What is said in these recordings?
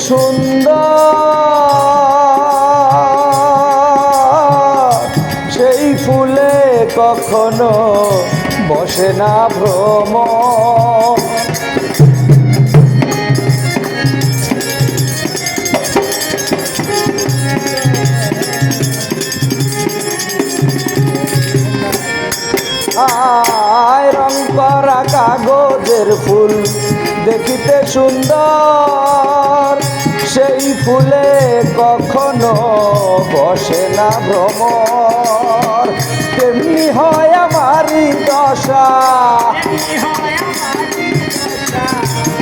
সুন্দর সেই ফুলে কখনো বসে না ভ্রমর। আয় রং করা কাগজের ফুল দেখিতে সুন্দর সেই ফুলে কখনো বসে না ভ্রমর। তেমনি হয় আমারই দশা,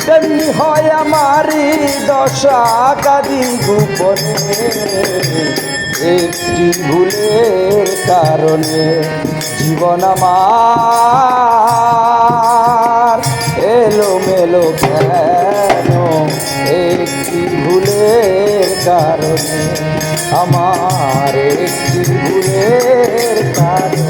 তেমনি হয় আমারই দশা কাঁদি গোপনে একটি ভুলের কারণে। জীবন আমার এলোমেলো কেন একটি ভুলের কারণে, আমার একটি ভুলের কারণে।